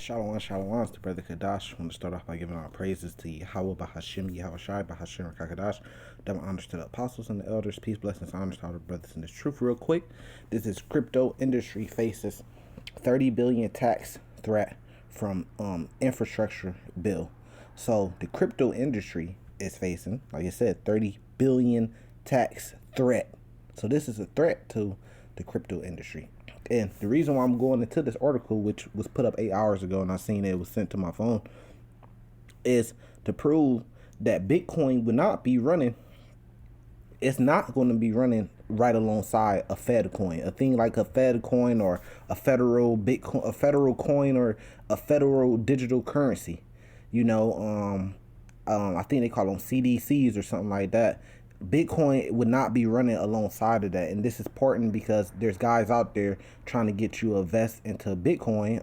Shalom, shalom, it's the brother Kadash. I want to start off by giving our praises to Yahweh, Bahashim, Yahushai, Bahashim, Kakadash, double honors to the apostles and the elders, peace, blessings, honors to all the brothers in this truth. Real quick, this is crypto industry faces 30 billion tax threat from infrastructure bill. So the crypto industry is facing, like I said, 30 billion tax threat. So this is a threat to the crypto industry. And the reason why I'm going into this article, which was put up 8 hours ago and I seen it was sent to my phone, is to prove that Bitcoin would not be running. It's not going to be running right alongside a Fed coin, a thing like a Fed coin or a federal Bitcoin, a federal coin or a federal digital currency. I think they call them CDCs or something like that. Bitcoin would not be running alongside of that, and this is important because there's guys out there trying to get you to invest into Bitcoin.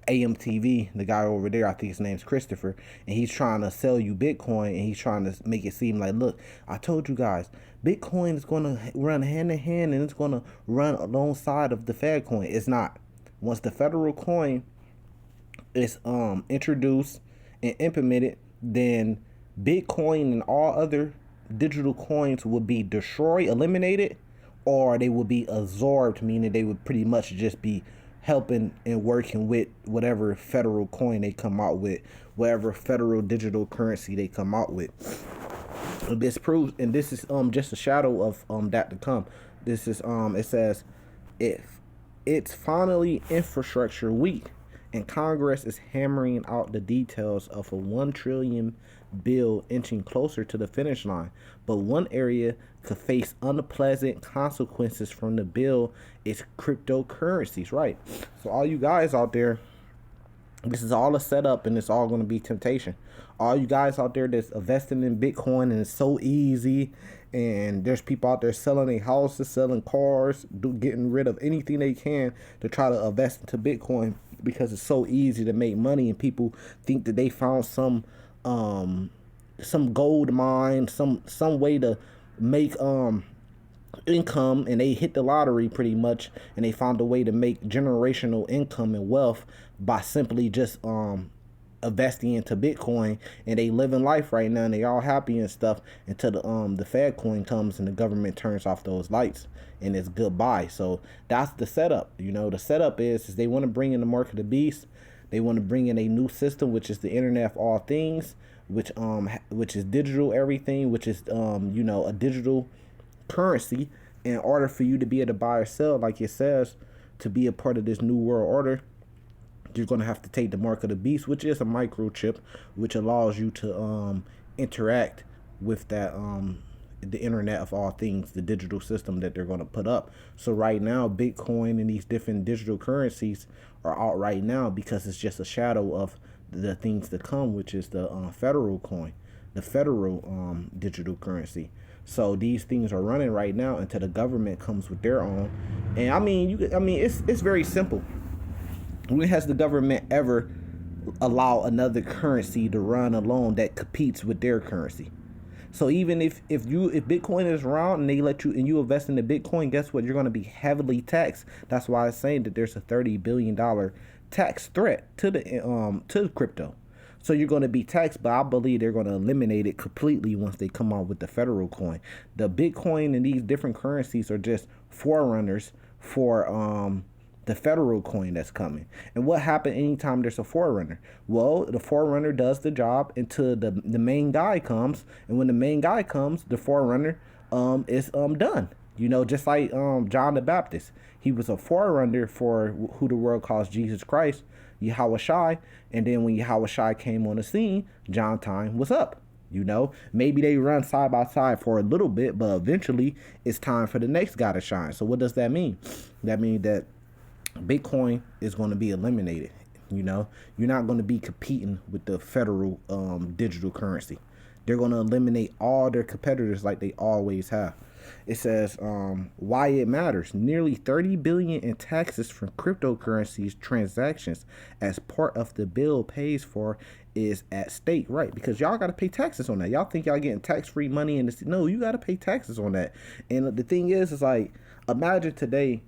AMTV, the guy over there, I think his name's Christopher, and he's trying to sell you Bitcoin, and he's trying to make it seem like, look, I told you guys, Bitcoin is going to run hand in hand, and it's going to run alongside of the Fed coin. It's not. Once the federal coin is introduced and implemented, then Bitcoin and all other digital coins would be destroyed, eliminated, or they would be absorbed, meaning they would pretty much just be helping and working with whatever federal coin they come out with, whatever federal digital currency they come out with. This proves, and this is just a shadow of that to come. This is it says, if it's finally infrastructure week and Congress is hammering out the details of a $1 trillion bill inching closer to the finish line. But one area could face unpleasant consequences from the bill is cryptocurrencies, right? So all you guys out there, this is all a setup and it's all going to be temptation. All you guys out there that's investing in Bitcoin and it's so easy, and there's people out there selling their houses, selling cars, getting rid of anything they can to try to invest into Bitcoin because it's so easy to make money, and people think that they found some gold mine, some way to make income, and they hit the lottery pretty much, and they found a way to make generational income and wealth by simply just investing into Bitcoin, and they living life right now and they all happy and stuff until the Fed coin comes and the government turns off those lights and it's goodbye. So that's the setup. The setup is they want to bring in the mark of the beast. They want to bring in a new system, which is the Internet of all things, which is digital everything, which is a digital currency. In order for you to be able to buy or sell, like it says, to be a part of this new world order, you're going to have to take the mark of the beast, which is a microchip, which allows you to interact with that the Internet of all things, the digital system that they're going to put up. So right now, Bitcoin and these different digital currencies are out right now because it's just a shadow of the things to come, which is the federal coin, the federal digital currency. So these things are running right now until the government comes with their own. And it's very simple. When has the government ever allow another currency to run alone that competes with their currency? So even if Bitcoin is around and they let you and you invest in the Bitcoin, guess what? You're going to be heavily taxed. That's why I'm saying that there's a $30 billion tax threat to the crypto. So you're going to be taxed, but I believe they're going to eliminate it completely once they come out with the federal coin. The Bitcoin and these different currencies are just forerunners for the federal coin that's coming. And what happened anytime there's a forerunner? Well, the forerunner does the job until the main guy comes, and when the main guy comes, the forerunner is done. Just like John the Baptist, he was a forerunner for who the world calls Jesus Christ, Yahushai, and then when Yahushai came on the scene, John's time was up. Maybe they run side by side for a little bit, but eventually it's time for the next guy to shine. So what does that mean? That means that Bitcoin is going to be eliminated. You're not going to be competing with the federal digital currency. They're going to eliminate all their competitors like they always have. It says why it matters. Nearly 30 billion in taxes from cryptocurrencies transactions as part of the bill pays for is at stake, right? Because y'all got to pay taxes on that. Y'all think y'all getting tax-free money in this? No, you got to pay taxes on that. And the thing is like, imagine today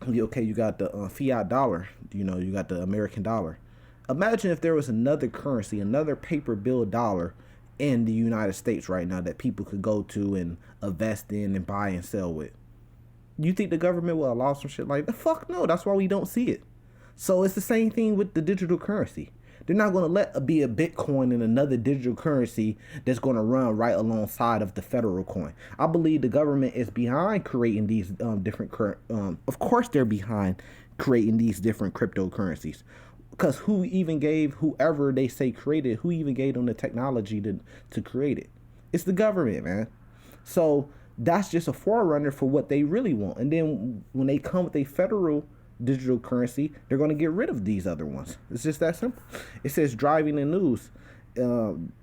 Okay, you got the fiat dollar. You got the American dollar. Imagine if there was another currency, another paper bill dollar in the United States right now that people could go to and invest in and buy and sell with. You think the government will allow some shit like that? Fuck no. That's why we don't see it. So it's the same thing with the digital currency. They're not going to let be a Bitcoin and another digital currency that's going to run right alongside of the federal coin. I believe the government is behind creating these different of course, they're behind creating these different cryptocurrencies. Because whoever they say created, who even gave them the technology to create it? It's the government, man. So that's just a forerunner for what they really want. And then when they come with a federal digital currency, they're going to get rid of these other ones. It's just that simple. It says driving the news.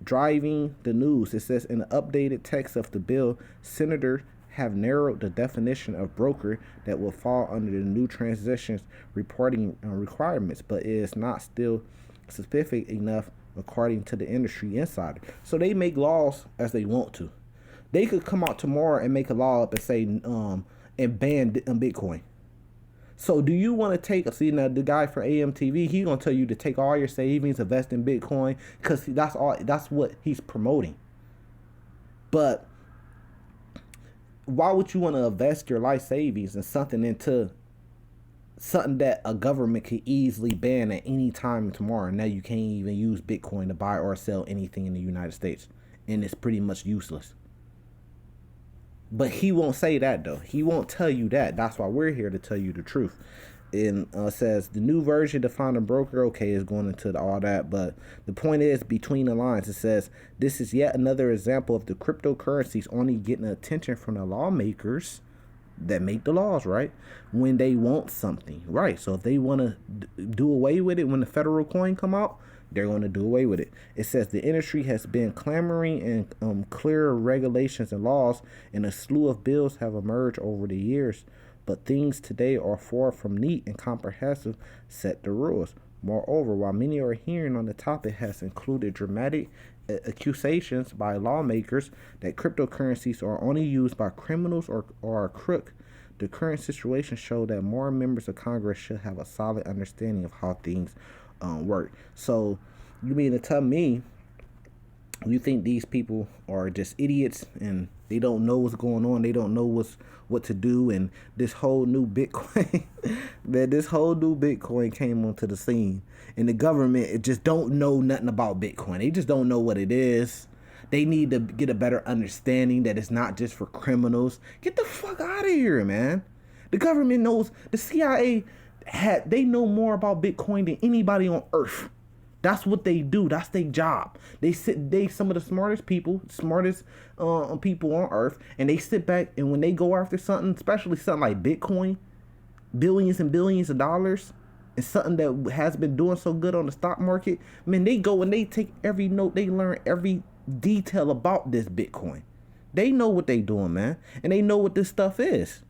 Driving the news. It says in the updated text of the bill, senators have narrowed the definition of broker that will fall under the new transitions reporting requirements, but it is not still specific enough according to the industry insider. So they make laws as they want to. They could come out tomorrow and make a law up and say and ban Bitcoin. So do you want to take, see now the guy from AMTV, he's going to tell you to take all your savings, invest in Bitcoin, because that's what he's promoting. But why would you want to invest your life savings in something that a government could easily ban at any time tomorrow? Now you can't even use Bitcoin to buy or sell anything in the United States, and it's pretty much useless. But he won't say that, though. He won't tell you that. That's why we're here to tell you the truth. And says the new version defined a broker. Okay, is going into all that. But the point is, between the lines, it says this is yet another example of the cryptocurrencies only getting attention from the lawmakers that make the laws, right? When they want something, right? So if they want to do away with it when the federal coin come out, they're going to do away with it. It says the industry has been clamoring and clearer regulations and laws, and a slew of bills have emerged over the years. But things today are far from neat and comprehensive set the rules. Moreover, while many are hearing on the topic has included dramatic accusations by lawmakers that cryptocurrencies are only used by criminals or a crook, the current situation shows that more members of Congress should have a solid understanding of how things work. So you mean to tell me you think these people are just idiots and they don't know what's going on, they don't know what to do, and this whole new Bitcoin came onto the scene, and the government just don't know nothing about Bitcoin. They just don't know what it is. They need to get a better understanding that it's not just for criminals. Get the fuck out of here, man. The government knows. The CIA they know more about Bitcoin than anybody on earth. That's what they do. That's their job. They some of the smartest people on earth, and they sit back, and when they go after something, especially something like Bitcoin, billions and billions of dollars, and something that has been doing so good on the stock market, man, they go and they take every note, they learn every detail about this Bitcoin. They know what they doing, man, and they know what this stuff is.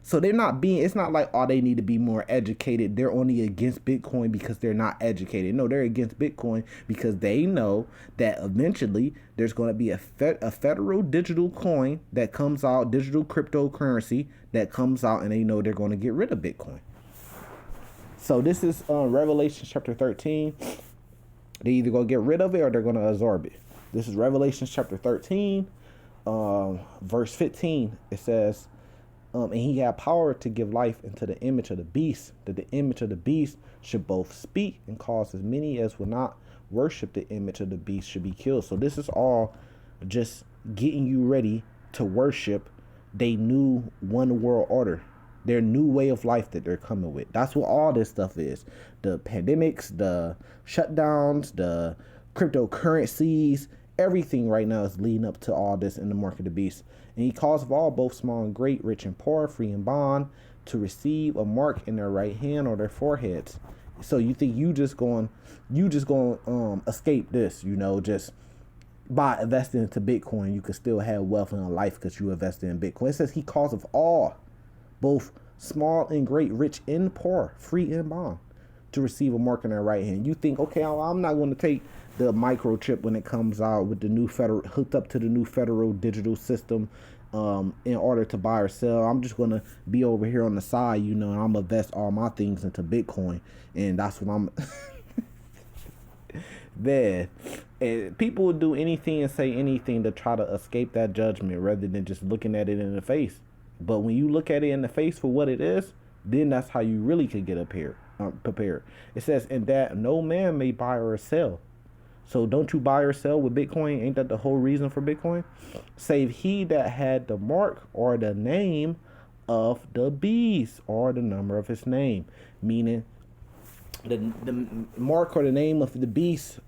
So it's not like, oh, they need to be more educated. They're only against Bitcoin because they're not educated. No, they're against Bitcoin because they know that eventually there's going to be a federal digital coin that comes out, digital cryptocurrency that comes out, and they know they're going to get rid of Bitcoin. So this is Revelation chapter 13. They either going to get rid of it or they're going to absorb it. This is Revelation chapter 13, verse 15. It says, and he had power to give life into the image of the beast, that the image of the beast should both speak and cause as many as would not worship the image of the beast should be killed. So this is all just getting you ready to worship their new one world order, their new way of life that they're coming with. That's what all this stuff is. The pandemics, the shutdowns, the cryptocurrencies, everything right now is leading up to all this in the mark of the beast. And he calls of all, both small and great, rich and poor, free and bond, to receive a mark in their right hand or their foreheads. So you think you just going escape this, just by investing into Bitcoin, you could still have wealth in life because you invested in Bitcoin. It says he calls of all, both small and great, rich and poor, free and bond, to receive a mark in their right hand. You think, okay, I'm not going to take the microchip when it comes out with the new hooked up to the new federal digital system in order to buy or sell. I'm just gonna be over here on the side, and I'm gonna invest all my things into Bitcoin, and that's what I'm. Man, and people would do anything and say anything to try to escape that judgment rather than just looking at it in the face. But when you look at it in the face for what it is, then that's how you really could get prepared. It says, "In that no man may buy or sell." So don't you buy or sell with Bitcoin? Ain't that the whole reason for Bitcoin? Save he that had the mark or the name of the beast or the number of his name. Meaning the mark or the name of the beast,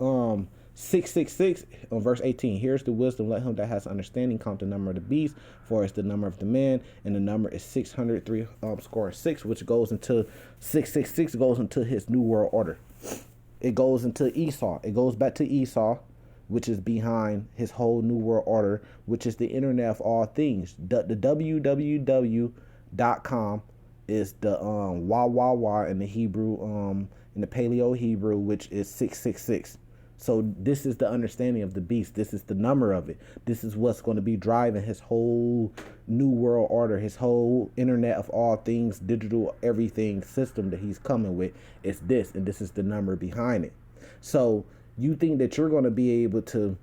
666, verse 18. Here's the wisdom: let him that has understanding count the number of the beast, for it's the number of the man, and the number is 603 score 6, which goes into 666 goes into his new world order. It goes into Esau. It goes back to Esau, which is behind his whole new world order, which is the internet of all things. The www.com is the wah wah wah in the Hebrew, in the Paleo Hebrew, which is 666. So this is the understanding of the beast. This is the number of it. This is what's going to be driving his whole new world order, his whole internet of all things, digital everything system that he's coming with. It's this, and this is the number behind it. So you think that you're going to be able to,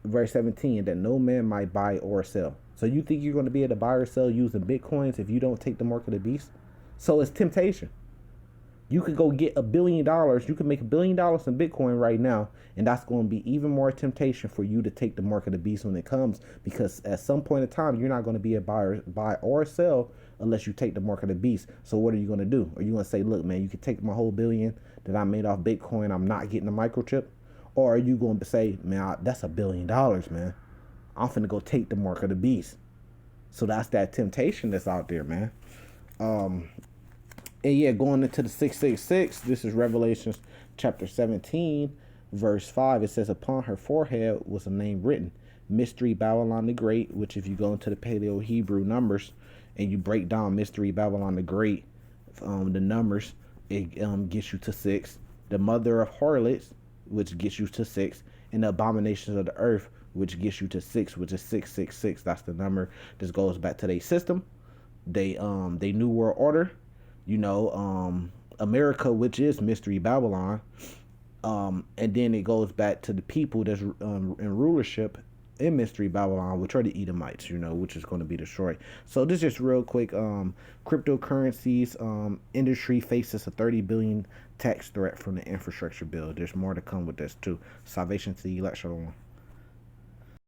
verse 17, that no man might buy or sell. So you think you're going to be able to buy or sell using Bitcoins if you don't take the mark of the beast? So it's temptation. You could go get $1 billion. You can make $1 billion in Bitcoin right now, and that's going to be even more temptation for you to take the mark of the beast when it comes. Because at some point in time, you're not going to be a buy or sell unless you take the mark of the beast. So what are you going to do? Are you going to say, "Look, man, you can take my whole billion that I made off Bitcoin. I'm not getting a microchip"? Or are you going to say, "Man, that's $1 billion, man. I'm finna go take the mark of the beast"? So that's that temptation that's out there, man. And yeah, going into the 666, this is Revelations chapter 17, verse 5. It says, "Upon her forehead was a name written, Mystery Babylon the Great," which if you go into the Paleo Hebrew numbers and you break down Mystery Babylon the Great, the numbers, it gets you to 6. The mother of harlots, which gets you to 6. And the abominations of the earth, which gets you to 6, which is 666. That's the number. This goes back to their system. They new world order. America, which is Mystery Babylon, and then it goes back to the people that's in rulership in Mystery Babylon, which are the Edomites, which is going to be destroyed. So this is just real quick. Cryptocurrencies industry faces a 30 billion tax threat from the infrastructure bill. There's more to come with this too. Salvation to the elect. Shalom.